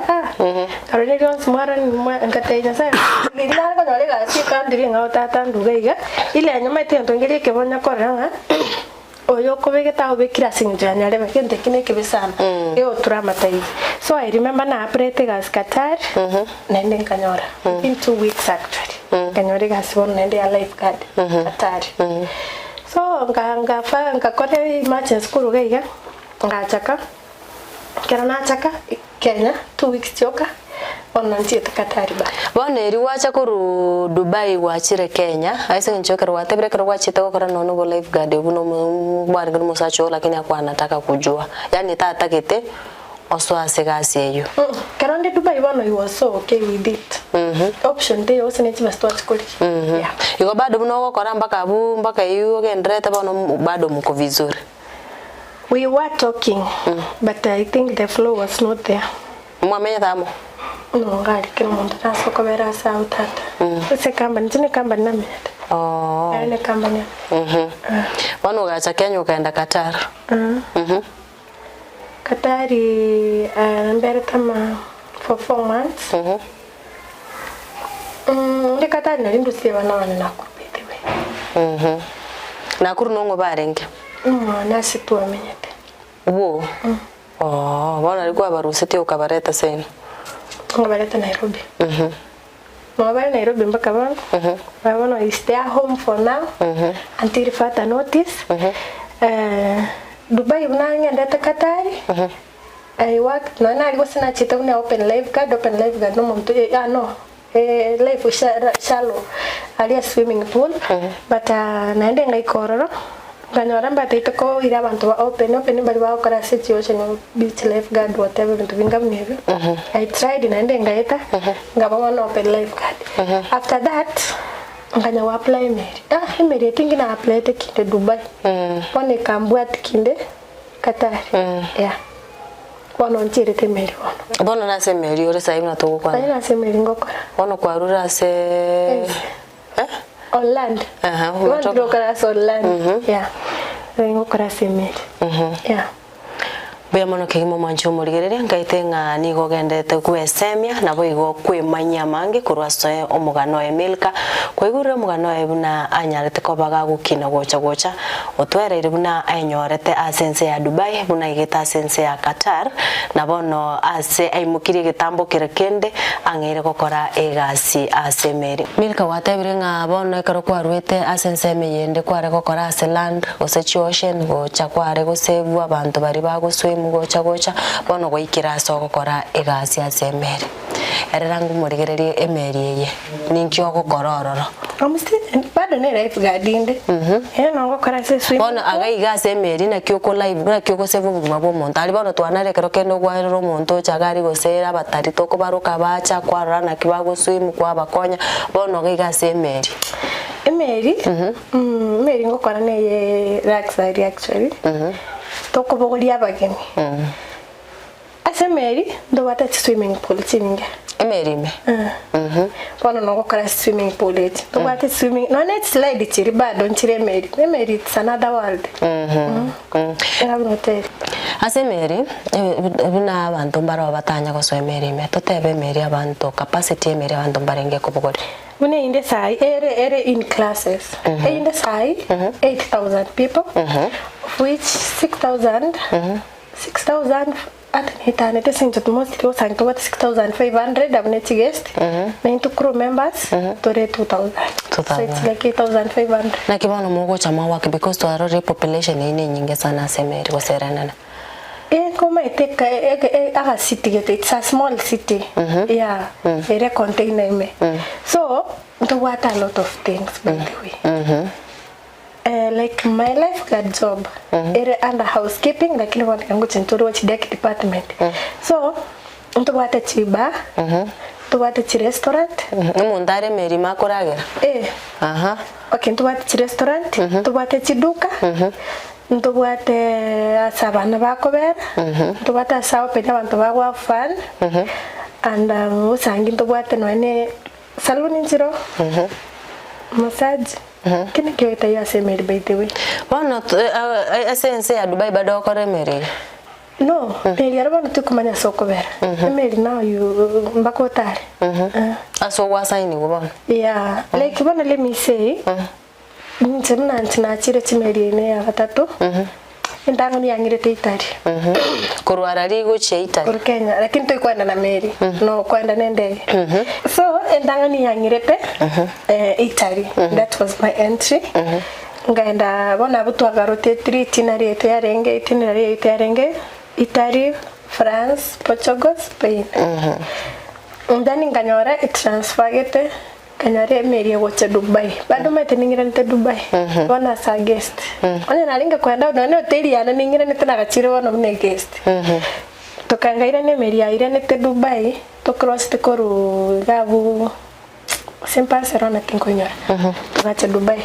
B: karone ron smara ngate nyasa ngina ko nyore gasi kandiri ngauta ndugaiga ile anyama tento ngiri kebonya koranga oyo kobegeta obekira sinjanya lebe kente kine kebesana traumatize so I remember na operate gas Qatar nende kanyora in 2 weeks actually kanyore gas bon nende ya life card Qatar so ngakore emergency kurugaiga ngachaka kerana chaka Kenya 2 weeks choka onantieta Qatar ba
A: boneri wacha kuru Dubai wachire Kenya aise nchokero watebere kero wachite gukora nono go life guard buno bwari ngiro musacho lakini akwa anataka kujua yani tata gete oswase gasi eyo
B: karonde Dubai bono you was so okay with it option day osene chima start kuri
A: yeah yuko bado buno gukora mpaka yu gendrete bono bado mko vizuri
B: we were talking but I think the flow was not there
A: mwamenya tamo
B: no ngali kino muntu tasoko bera sa utata ese company tine company na meta ene company
A: wano gacha Kenya ukaenda Qatar
B: Qatari mbere tama for 4 months ndi Qatari na lindu siya wana na kupete we
A: nakuru nongo barenge
B: nasi tu amenyete
A: wo wana alikuwa barusete ukabareta sena
B: ngabareta Nairobi Mabaya Nairobi mpaka bano bano I stay home for now until further notice Dubai unanga ndata Qatari I worked na alikuwa sina chita una open life guard no muntu no life shallow alia swimming pool but naende ngaikororo nganyora mbate itoko ira abantu open bali bakora situation beach life guard whatever bintu bingamnebe I tried naende ngaeta ngaba no open life guard after that nganya wa apply email tingi na apply te Dubai pone kambwa tikinde Qatar yeah wano ntire te email
A: bono na se email ore sai na to kwa
B: na se email ngokora
A: wano kwa rura se
B: Holland wano kora Holland yeah ngokora se email yeah
A: buya mono kegimo mwancho murigerere ngaite nga nigo gendete kwesemia nabo igo kwimanya mangi kurwasoe omugano Emilka kwigurire omugano ebuna anyarete kobaga gukina gocha otwereire buna ainyorete asense ya Dubai buna igeta asense ya Qatar nabono ase aimukiri gitambo kirekende angire gukora egasi asemeri Milka watebire nga bono ekaro kwarwete asense emiyende kware gukora ase land osechi ocean gocha kware gosebu abantu bari baguswim gocha bono goikira aso gukora egasi asemeri ererangu murigererie emeri eye ninkyo gukorororo
B: Amusti bado ne life guarding. No gukora ase swim.
A: Bono aga igase emeri na kyoko live na kyoko sevu buguma bo muntu ali bono twanare kero kendo gwarero muntu chagari gosera batari toko baruka bacha kwarara na kibago swim kwa bakonya bono ga igase emeri
B: emeri emeri ngokora ne ye luxury actually toko bogoria bageni ase emeri ndo wata swimming pool chininga
A: emeri me
B: bono no gukora swimming pool eti ndo wata swimming no net slide chiri bado nchire emeri it's another world hotel
A: ase emeri buna abantu mbaro batanya goso emeri me totebe emeri abantu capacity emeri abantu mbarenge kubugori
B: When in the sai, ere in classes. In the sai, 8,000 people, of which 6,000 at Hitane, the most was about 6,500 of net guests, 92 crew members, to 2,000. So it's like 8,500.
A: Na kibono mugo chama wake because to our population ine nyingi sana semeri goserana.
B: Come I take a city, it's a small city. Yeah, ere container me. So, do what a lot of things by the way. Like my lifeguard job, under housekeeping, like you want to go to watch deck department. So, do what a chiba, do what a restaurant.
A: Mundare meri makoraga.
B: Okay, do what a restaurant, do what a chiduka. Ntubuate asabana bakobera ntubuate asawo penya abantu bagwa fun and usangi ntubuate noene salon injiro massage kini kiweta ya semeri by the way
A: bono asense ya Dubai bado kore meri
B: no meri araba ntukumanya sokobera meri now you mbakotare
A: aso wasaini bono
B: yeah like bono let me say Nchemna nchina chimeri ne ya gatatu ndango ni yangirete Itari
A: kurwara rigo che Itari
B: kur Kenya lakini toi kwenda na meri no kwenda nende so ndango ni yangirete Itari that was my entry ngaenda bona butwaga rotate 3 itinerary yarenge Italy, France, Portugal, Spain ndani nganyora transfer gete kanyare meri gocha Dubai bado mateningira nte Dubai bona sa guest ona nalinga kwenda no hotel yana ningira nte nagachire bona mune guest tokangaira ne meri aire nte Dubai to cross te koru gabu sempre serona tinkonyora tokacha Dubai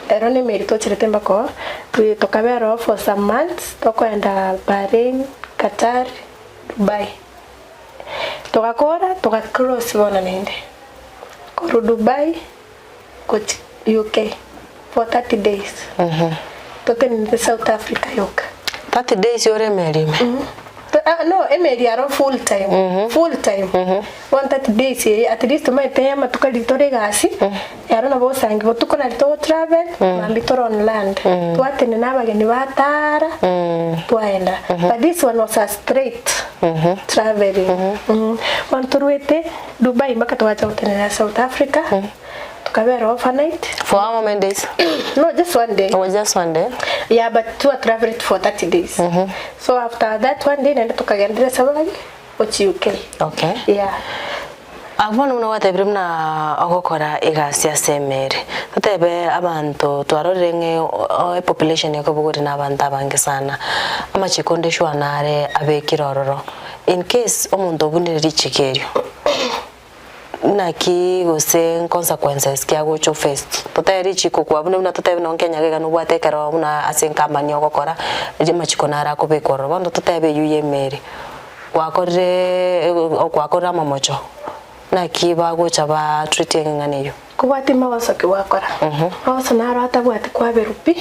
B: ero ne meri to chirete mbako tokabero for some months to kwenda Bahrain, Qatar, Dubai tokakora cross bona nende Go Dubai, go to UK for 30 days. Token in the South Africa yoke.
A: 30 days you're married.
B: No, emeri are full time. Full time. 130 days at least my time atuka litore gasi. Yaro na bosangi botuko na lito travel, na litore on land. Tuatene na bageni batara. Tuaenda. But this one was a straight traveling. Wanturuete Dubai mpaka tuacha utene South Africa. Tukabera overnight.
A: For how many days?
B: No, just one day.
A: Oh, just one day?
B: Yeah, but two traveled for 30 days. So after that one day, nenda tukagendera sabagi ochi UK.
A: Okay.
B: Yeah.
A: Abona muna watebire muna agokora egasi asemere. Tutebe abantu twarorenge population yako buguri n'abantu abange sana. Amachikonde shwanare abekirororo. In case omuntu obunire chikerio. Naki gose consequences kya gocho first totari chiko kwa bune na totabe no Kenya ga no bwatekero una asenkamani ogokora jima chiko nara ko be koro bondo totabe yuyemeri wakora mamocho naki ba gocha ba treating nganeyo
B: kubati mawaso ki wakora mawaso nara atabwati kwa berupi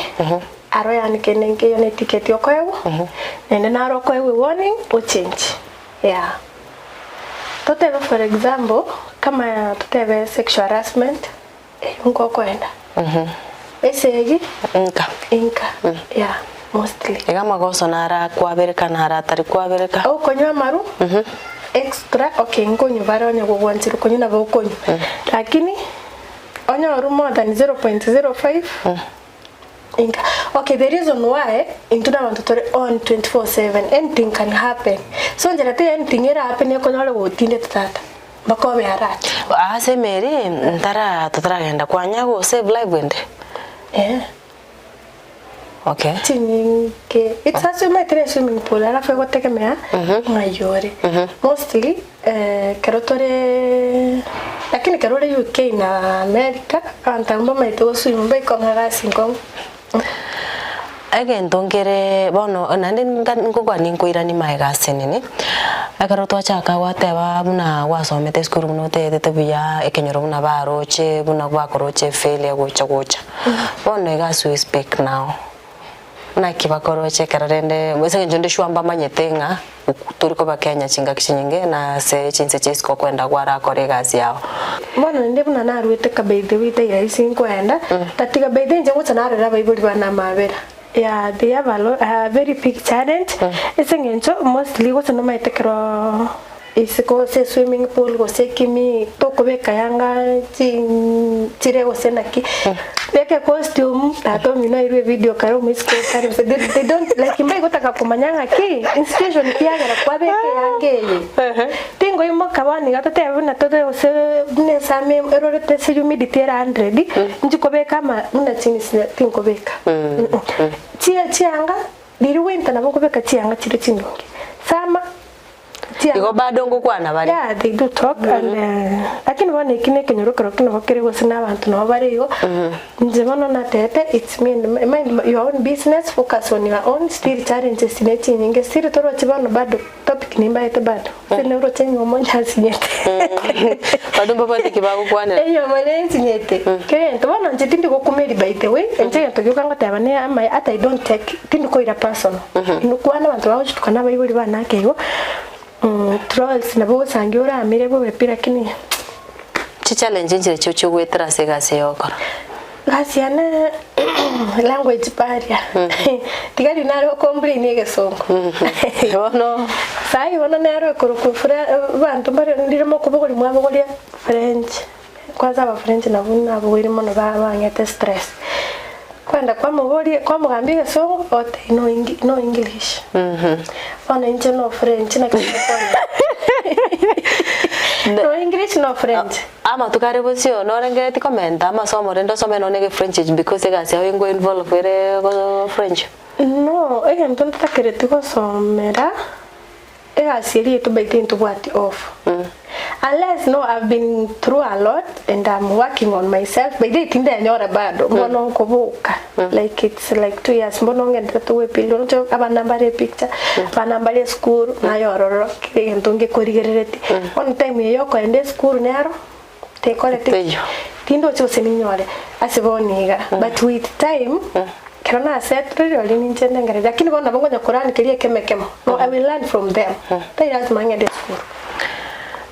B: aro yani kenenge yone ticket yoko ewu nende naro ko ewu warning o change yeah totebe for example kama totebe sexual harassment unko kwenda esegi inka yeah mostly
A: kama goso nara kwabereka nara tari kwabereka
B: au konywa maru extra okay ngonyo baronye gugwanziru konyo na bokonyo lakini onyo more than 0.05 inka okay the reason why into na want to on 24/7 anything can happen so njera te anything era happen ko nyole gotinde tata bakobe harati
A: ase Mary ntara tutaragenda kwanyago save live wende okay
B: tinke it's also my swimming pool ala fue gotegemea mayore mostly karotore lakini karore UK na America antamba maito swimming bay con harassing con
A: again tongere bono nande ngogwa ninkoira ni maigase nini akaroto chaka wateba buna wasomete skuru no te buya ekenyoro buna baroche buna gwakoroche failure gocha bono igasu speak now na kibakoroche kararende mwese njonde shwamba manyetenga turiko bakenya chinga kishinyinge na se chinse chesko kwenda gwara kore gazi yao
B: bono ndi buna narwete kabeide wite ya isinkwenda tatiga beide nje ngotsa narera baibuli bana mabera yeah they have a very big challenge esengencho mostly what's no maitekero isiko se swimming pool go se kimi toko beka yanga chire go senaki beke costume tato mino irwe video karo misko karo they don't like imbai gotaka kumanyanga ki institution kiagera kwa beke yange tingo imo kabani gatote abuna toto se ne same erorete se yumi ditera 100 njiko beka ma muna chini tingo beka chianga diriwenta na boko beka chianga chire chinonge sama
A: Igo bado ngukwana bari.
B: Yeah, they do talk and lakini wana ikine kenyoro kino bakere gose n'abantu no bari yo. Nje bono na tete it's mind your own business, focus on your own, still challenges ineti nyinge still toro chibano bado topic ni mbaite bado. Sene uro chenyo monja sinyete.
A: Bado mbapate kibago kwana.
B: Eyo mane sinyete. Kento bono nje tindi go kumeri by the way, nje nto yukanga tabane ama at I don't take tindi ko ira personal. Inukwana bantu bawo tukana bayibuli bana keyo. Trolls na bo sangiora amire bo bepira kini
A: challenge njire chocho gwetera segase yokora
B: gasiana language barrier tigari naro complain igesongo
A: bono
B: sai bono naro kurukufura bantu bare ndirimo kubogori mwabogori French kwanza ba French na buna abogori mono bangete stress kwenda kwa mugori kwa mugambige so ote no English ona inje no French na California no English no French
A: ama tukare bosio no rengere ti komenta ama somo rendo some no nege French because egasi awe ngo involve were go French
B: no ege ntonta takere tiko somera egasi ri to baite into what off unless no I've been through a lot and I'm working on myself but they think they nyora bado mbono kubuka like it's like 2 years mbono ngenda tuwe pilio ncho abanambare picture abanambare school na yororo ntonge korigerereti on time yoko ende school nero te kolete tindo cho seminyore asiboniga but with time kirona set really ninjende ngare lakini bona bongonya Qur'an kirie kemekemo no I will learn from them they lazima ngende school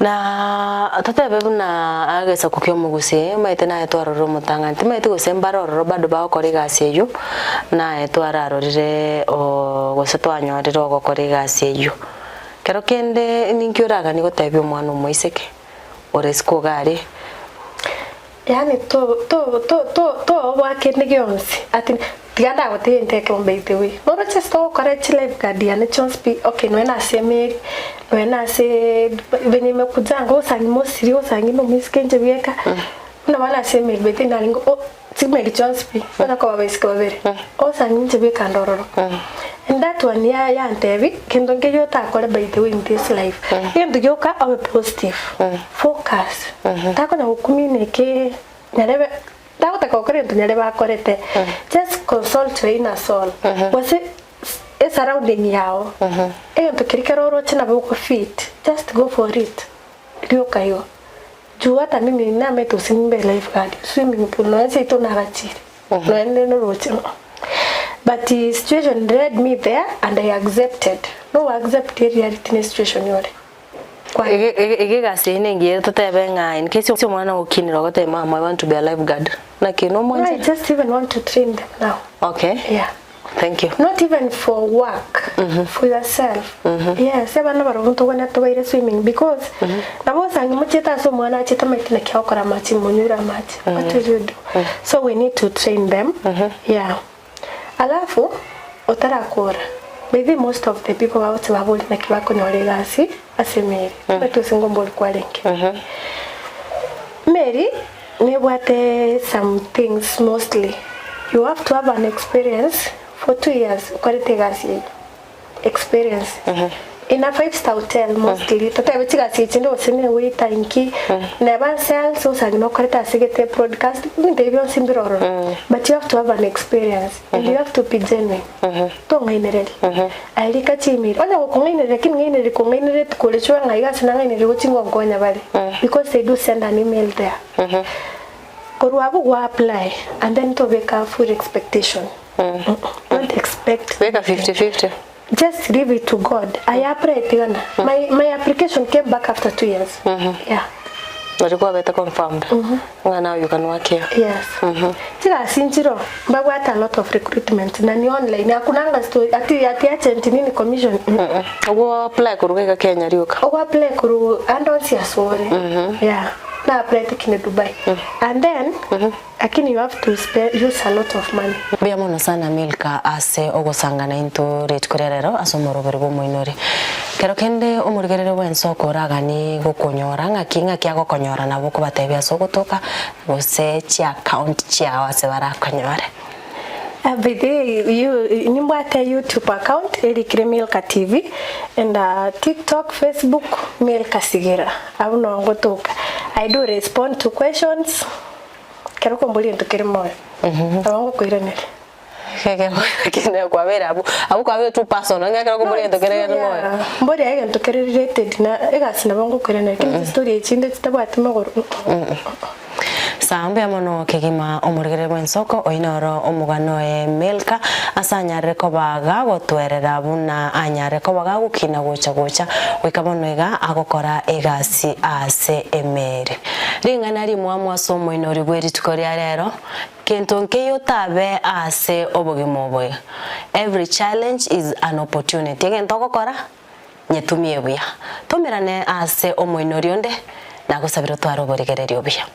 A: na tatebe buna agesa kukyo muguse maite na etwaroro mutanganti maite gosembaroro bado ba okore gase eyo na etwararo rire o gose twanyorire ogokore gase eyo kero kende ninkyuraga ni gotebya omwana omoiseke oresko gare
B: yani to wakende gyonsi ati tiganda gotente ke ombeite we no rechesto correct live guardian chonspi okay no na semeri no na se venime kuzanga osangi mosiri osangi no miskenje bieka na wala semeri bete nalingo o timeri chonspi na ko babeska babere osangi nje bieka ndororo and that one ya antevi kendo ngeyo ta kore by the way in this life yendo yoka awe positive focus tako na communicate narebe tako ta kokore ntonyare bakorete just consult your inner soul was surrounding yao ento kirikero roche na boko fit just go for it rioka yo juu hata mimi na meto simbe life guard swimming pool no ese to na gachiri no ende no roche but the situation led me there and I accepted. No, I accepted reality situation yore.
A: Ege gasi inengi tutebe nga in case you mwana ukinira gote mama I want to be a lifeguard. Like no
B: No, I just even want to train them now.
A: Okay.
B: Yeah.
A: Thank you.
B: Not even for work, for yourself. Yeah, seba na barunto wana to baire swimming because na bosa ngimucheta so mwana acheta maiti na kiao kora machi munyura machi. What do you do? So we need to train them. Yeah. Alafu otarakora. Maybe most of the people out wabuli na kibako nyore gasi asemeri. Betu singombol kwa lenke. Mary, nebwate some things mostly. You have to have an experience for 2 years. Quality gasi experience. In a 5-star hotel mostly. Tata betiga si chinde osene waiter inki. Never sell so sagino quality sigete broadcast. They don't seem to. But you have to have an experience and you have to be genuine. To ngainereli. Alika chimi. Ona ko ngainereli kin ngainereli ko ngainereli kolechwa ngaiga sina ngainereli ko chingo ngonya bale. Because they do send an email there. Koruabu go apply and then to make a full expectation. Don't expect.
A: Make a 50-50.
B: Just leave it to God. I applied again. My application came back after 2 years. Yeah.
A: Walikuwa beta confirmed. Now you can work here.
B: Yes. Tira sinchiro. Babu hata a lot of recruitment na ni online. Hakunanga story ati agent nini commission.
A: Ugo apply kuruka Kenya rioka.
B: Ugo apply kuru andonsi asore. Yeah. Na apply tikine Dubai. And then lakini you have to use a lot of money.
A: Bia mono sana Milka ase ogosangana into rate kurerero asomorobere bo moinori. Kero kende omurigerere wensoko ragani gukonyora ngakinga kya gukonyora nabo kubatebya sogotoka gose chi account chya wase barakonyore.
B: Every day you nimbwate YouTube account Erikire Milka TV and TikTok, Facebook Milka Sigira. Abuno ngotoka. I do respond to questions. Kero kombuli ndukire moyo. Abango kuiranere.
A: Keke kine kwa vera abu kwa vera tu personal ngakero kombuli ndukire moyo.
B: Mbori ayi ndukire related na egasina bango kuiranere. Kini story chinde chitabwate magoro.
A: Sambe amono kegima omurigere bwensoko oinoro omugano Milka asanyare kobaga gotwerera buna anyare kobaga gukina gocha wikabonoiga agokora egasi ase emere ringana ri mwamwa somo inori bweri tukoria rero kento nkeyo tabe ase obogimo boy. Every challenge is an opportunity gento gokora nyetumie buya tomerane ase omoinori onde nagusabira twaro borigererio buya.